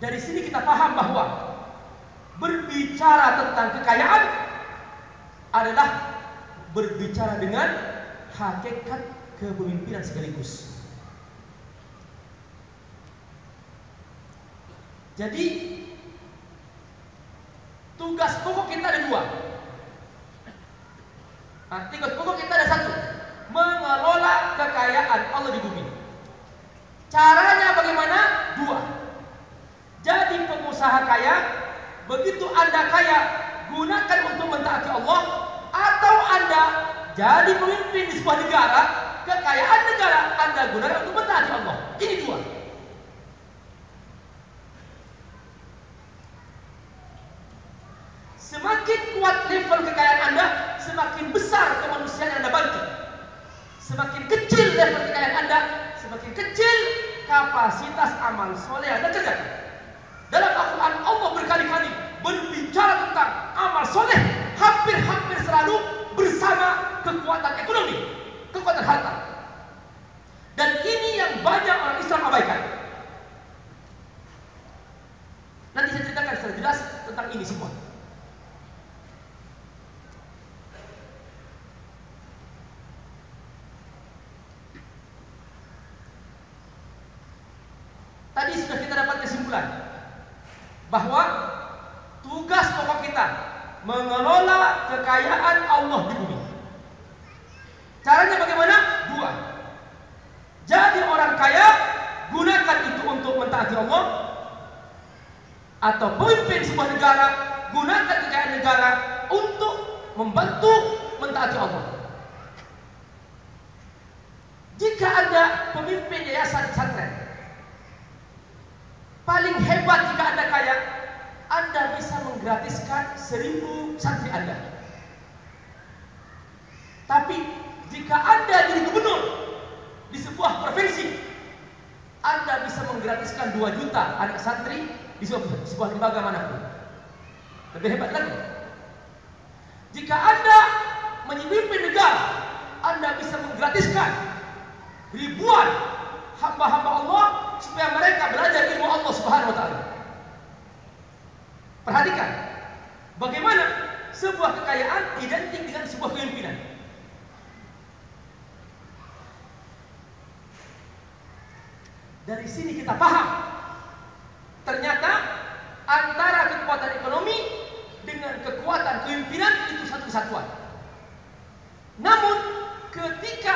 Dari sini kita paham bahwa berbicara tentang kekayaan adalah berbicara dengan hakikat kepemimpinan sekaligus. Jadi tugas pokok kita ada dua. Tugas pokok kita ada satu, mengelola kekayaan Allah di bumi. Caranya bagaimana? Dua. Jadi pengusaha kaya, begitu Anda kaya, gunakan untuk mentaati Allah, atau Anda jadi pemimpin di sebuah negara, kekayaan negara Anda gunakan untuk mentaati Allah. Ini dua. Semakin kuat level kekayaan Anda, semakin besar kemanusiaan yang Anda bantu. Semakin kecil level kekayaan Anda, semakin kecil kapasitas amal soleh yang Anda kerjakan. Dalam Al-Quran Allah berkali-kali berbicara tentang amal soleh, hampir-hampir selalu bersama kekuatan ekonomi, kekuatan harta. Dan ini yang banyak orang Islam abaikan. Nanti saya ceritakan secara jelas tentang ini semua. Tadi sudah kita dapat kesimpulan bahwa tugas pokok kita mengelola kekayaan Allah di bumi. Caranya bagaimana? Dua. Jadi orang kaya, gunakan itu untuk mentaati Allah, atau pemimpin sebuah negara, gunakan kekayaan negara untuk membantu mentaati Allah. Jika Anda pemimpin yayasan pesantren, paling hebat jika Anda kaya, Anda bisa menggratiskan 1000 santri Anda. Tapi jika Anda jadi gubernur di sebuah provinsi, Anda bisa menggratiskan 2 juta anak santri di sebuah lembaga manapun. Lebih hebat lagi. Jika Anda memimpin negara, Anda bisa menggratiskan ribuan hamba-hamba Allah supaya mereka belajar ilmu Allah Subhanahu wa taala. Perhatikan bagaimana sebuah kekayaan identik dengan sebuah kepemimpinan. Dari sini kita paham ternyata antara kekuatan ekonomi dengan kekuatan kepemimpinan itu satu kesatuan. Namun ketika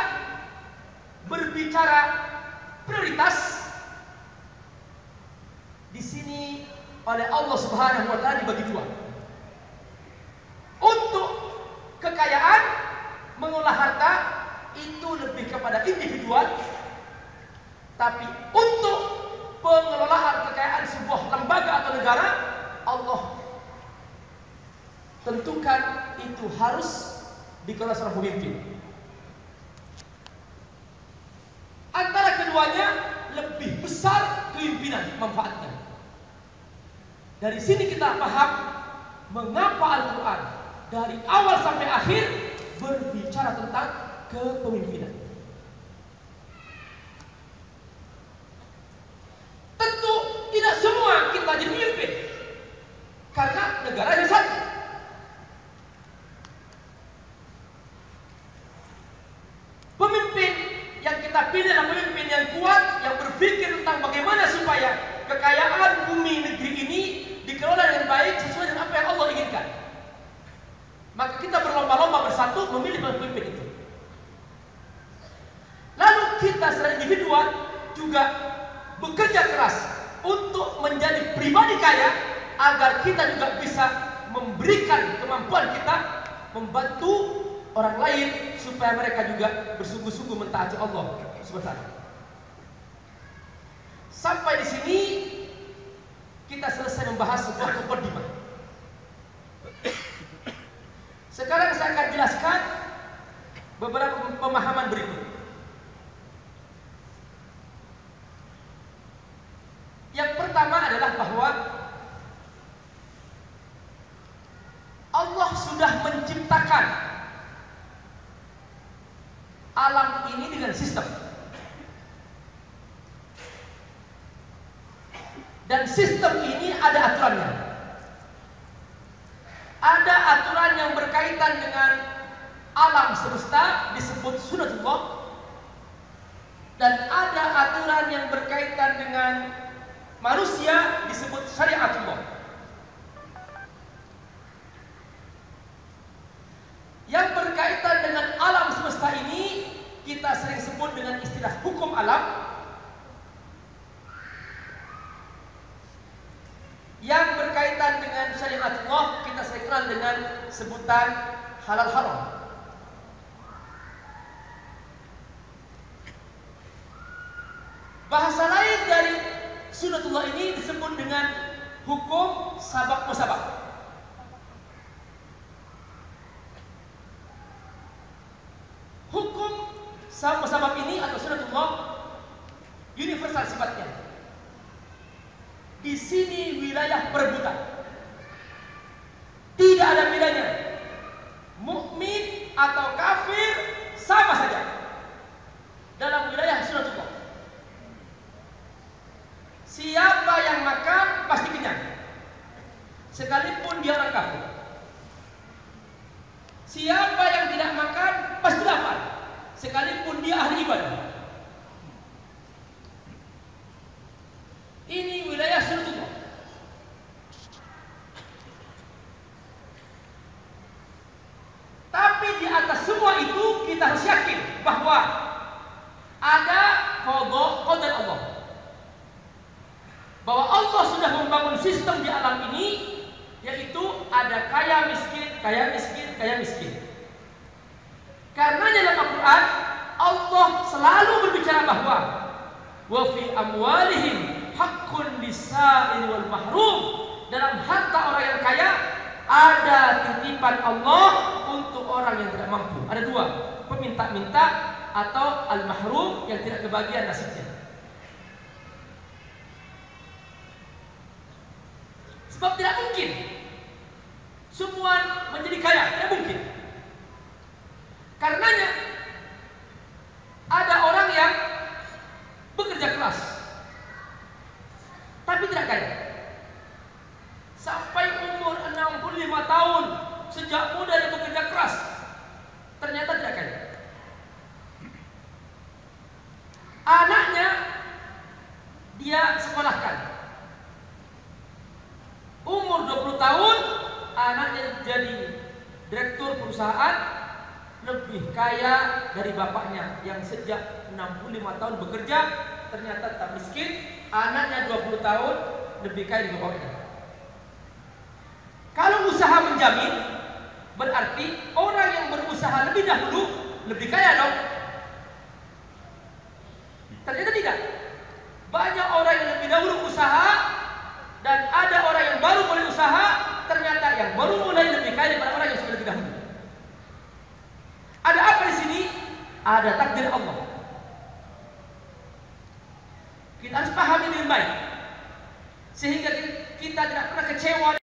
berbicara prioritas, di sini oleh Allah Subhanahu wa taala dibagi dua. Untuk kekayaan, mengolah harta itu lebih kepada individual, tapi untuk pengelolaan kekayaan sebuah lembaga atau negara, Allah tentukan itu harus dikelola seorang pemimpin. Antara keduanya lebih besar kepemimpinan manfaatnya. Dari sini kita paham mengapa Al-Quran dari awal sampai akhir berbicara tentang kepemimpinan. Tentu tidak semua kita jadi pemimpin karena negara yang satu. Pemimpin yang kita pilih adalah pemimpin yang kuat, yang berpikir tentang bagaimana supaya kekayaan bumi negeri ini dikelola dengan baik sesuai dengan apa yang Allah inginkan. Maka kita berlomba-lomba bersatu memilih pemimpin itu. Lalu kita secara individual juga bekerja keras untuk menjadi pribadi kaya agar kita juga bisa memberikan kemampuan kita membantu orang lain supaya mereka juga bersungguh-sungguh mentaati Allah Subhanahu wa taala. Sampai di sini kita selesai membahas sebuah muqaddimah. Sekarang saya akan jelaskan beberapa pemahaman berikut. Yang pertama adalah bahwa Allah sudah menciptakan alam ini dengan sistem. Dan sistem ini ada aturannya. Ada aturan yang berkaitan dengan alam semesta disebut sunatullah, dan ada aturan yang berkaitan dengan manusia disebut syariatullah. Yang berkaitan dengan alam semesta ini kita sering sebut dengan istilah hukum alam. Yang berkaitan dengan syariatullah kita sering kenal dengan sebutan halal haram. Bahasa lain dari sunatullah ini disebut dengan hukum sabab musabab. Hukum sabab musabab ini atau sunatullah universal sifatnya. Di sini wilayah perebutan. Tidak ada bedanya. Mukmin atau kafir sama saja dalam wilayah sunatullah. Siapa yang makan pasti kenyang, sekalipun dia orang kafir. Siapa yang tidak makan pasti lapar, sekalipun dia ahli ibadah. Ini wilayah sunatullah. Tapi di atas semua itu kita harus yakin bahwa ada qada Allah. Bahwa Allah sudah membangun sistem di alam ini, yaitu ada kaya miskin, kaya miskin, kaya miskin. Karena dalam Al-Quran Allah selalu berbicara bahwa wa fi amwalihim haqqun lis-sa'il wal mahrum. Dalam harta orang yang kaya ada titipan Allah untuk orang yang tidak mampu. Ada dua, peminta-minta atau al-mahrum yang tidak kebagian nasibnya. Sebab tidak mungkin semua menjadi kaya, tidak mungkin. Karenanya ada orang yang bekerja keras tapi tidak kaya. Sampai umur 65 tahun sejak muda dia bekerja keras, ternyata tidak kaya. Anaknya dia sekolahkan. Umur 20 tahun anaknya jadi direktur perusahaan, lebih kaya dari bapaknya yang sejak 65 tahun bekerja ternyata tak miskin. Anaknya 20 tahun lebih kaya dari bapaknya. Kalau usaha menjamin, berarti orang yang berusaha lebih dahulu lebih kaya dong. Ternyata tidak. Banyak orang yang lebih dahulu usaha dan ada orang yang baru mulai usaha, ternyata yang baru mulai lebih kaya daripada orang yang sudah lebih dahulu. Ada apa di sini? Ada takdir Allah. Kita harus pahami dengan baik, sehingga kita tidak pernah kecewa